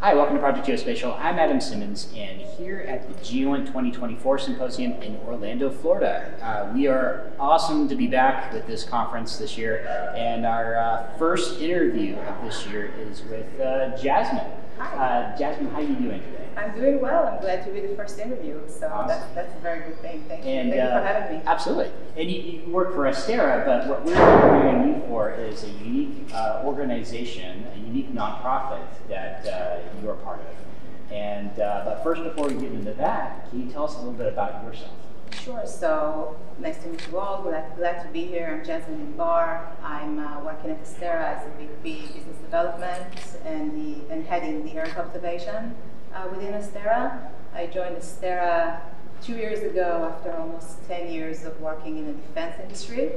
Hi, welcome to Project Geospatial. I'm Adam Simmons, and here at the GEOINT 2024 Symposium in Orlando, Florida. We are awesome to be back with this conference this year, and our first interview of this year is with Jasmin. Hi. Jasmin, how are you doing today? I'm doing well. I'm glad to be the first interview, so awesome. that's a very good thing. Thank you for having me. Absolutely. And you work for Astera, but what we're interviewing you for is a unique organization, a unique nonprofit that you are part of. And but first, before we get into that, can you tell us a little bit about yourself? Sure. So nice to meet you all. Glad to be here. I'm Jasmin Inbar. I'm working at Astera as a VP Business Development and heading the Earth observation within Astera. I joined Astera 2 years ago after almost 10 years of working in the defense industry.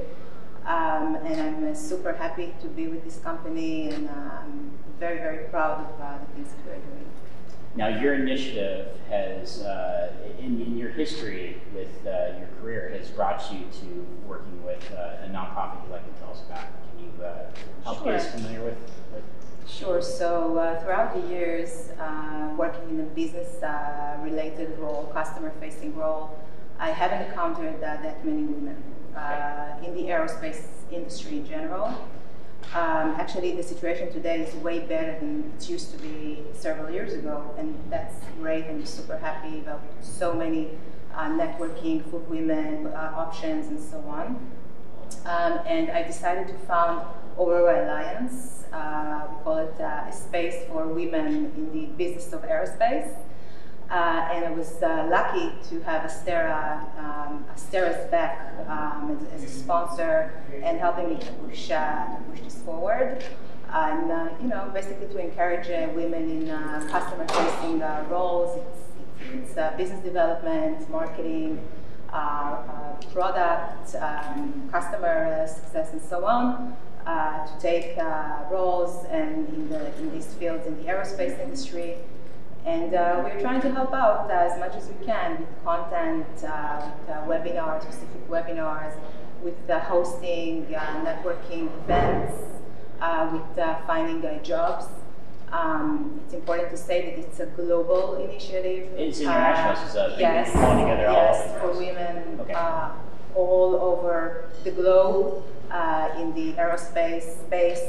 And I'm super happy to be with this company, and I'm very, very proud of the things that we're doing. Now, your initiative has, in your history with your career, has brought you to working with a nonprofit you'd like to tell us about. Can you help get us familiar with? Sure. So throughout the years, working in a business-related role, customer-facing role, I haven't encountered that many women in the aerospace industry in general. Actually, the situation today is way better than it used to be several years ago, and that's great. I'm super happy about so many networking for women options and so on. And I decided to found Aurora Alliance. We call it a space for women in the business of aerospace. And I was lucky to have Astera's back as a sponsor and helping me to push this forward. And basically to encourage women in customer-facing roles. It's business development, marketing, product, customer success, and so on. To take roles and in these fields in the aerospace industry. And we're trying to help out as much as we can with content, webinars, specific webinars, with hosting, networking events, with finding jobs. It's important to say that it's a global initiative. It's international, so it's yes, pulling together yes, all for women all over the globe. In the aerospace space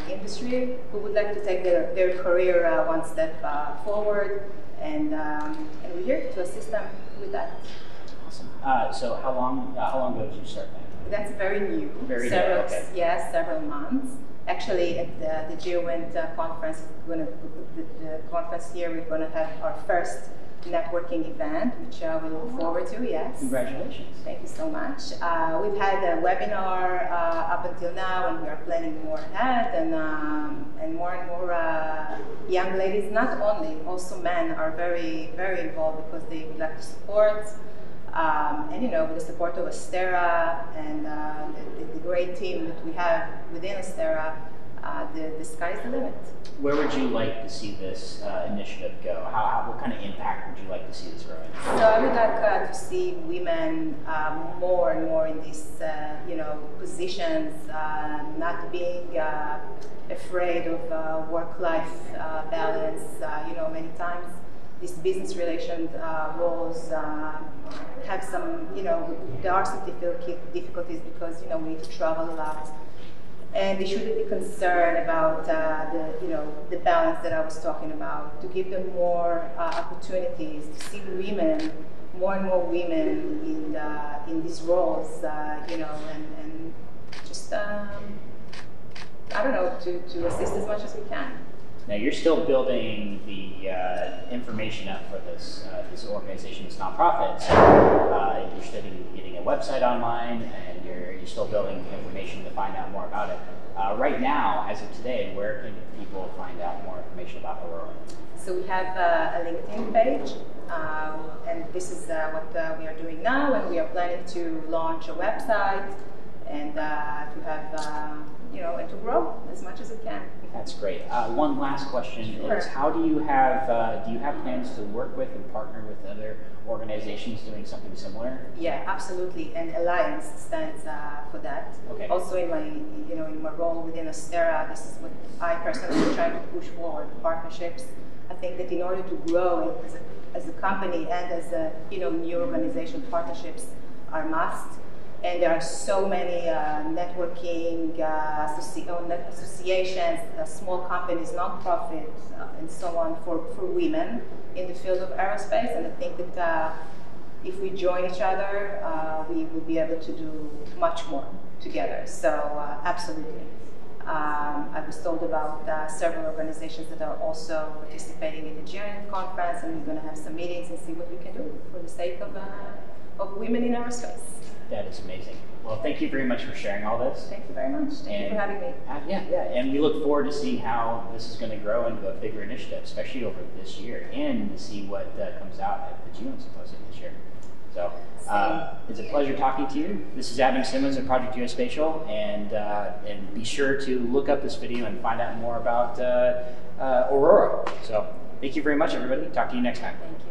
industry, who would like to take their career one step forward, and we're here to assist them with that. Awesome. So how long ago did you start that? That's very new. Very new. Okay. Yes, several months. Actually, at the GEOINT conference, the conference here, we're going to have our first networking event, which we look forward to. Yes. Congratulations. Thank you so much. We've had a webinar up until now, and we are planning more ahead, and more young ladies, not only, also men are very, very involved because they would like to support. And with the support of Astera and the great team that we have within Astera, the sky's the limit. Where would you like to see this initiative go? What kind of impact would you like to see this growing? So I would like to see women more and more in these positions, not being afraid of work-life balance. Many times these business relation roles have some, there are some difficulties because we need to travel a lot. And they shouldn't be concerned about the balance that I was talking about, to give them more opportunities, to see women, more and more women in these roles, and just, I don't know, to assist as much as we can. Now you're still building the information up for this organization, this nonprofit. So you're still getting a website online, and you're still building information to find out more about it. Right now, as of today, where can people find out more information about Aurora? So we have a LinkedIn page, and this is what we are doing now, and we are planning to launch a website and to have and to grow as much as we can. That's great. One last question Sure. is, how do you have plans to work with and partner with other organizations doing something similar? Yeah, absolutely. And Alliance stands for that. Okay. Also, in my role within Astera, this is what I personally try to push forward: partnerships. I think that in order to grow as a company and as a new organization, partnerships are must. And there are so many networking associations, small companies, nonprofits, and so on for women in the field of aerospace. And I think that if we join each other, we will be able to do much more together. So absolutely. I was told about several organizations that are also participating in the GEOINT conference, and we're going to have some meetings and see what we can do for the sake of women in aerospace. That is amazing. Well, thank you very much for sharing all this. Thank you very much. Thank you for having me. Yeah. And we look forward to seeing how this is going to grow into a bigger initiative, especially over this year, and to see what comes out at the GEOINT Symposium this year. So it's a pleasure talking to you. This is Adam Simmons of Project Geospatial, and be sure to look up this video and find out more about Aurora. So thank you very much, everybody. Talk to you next time. Thank you.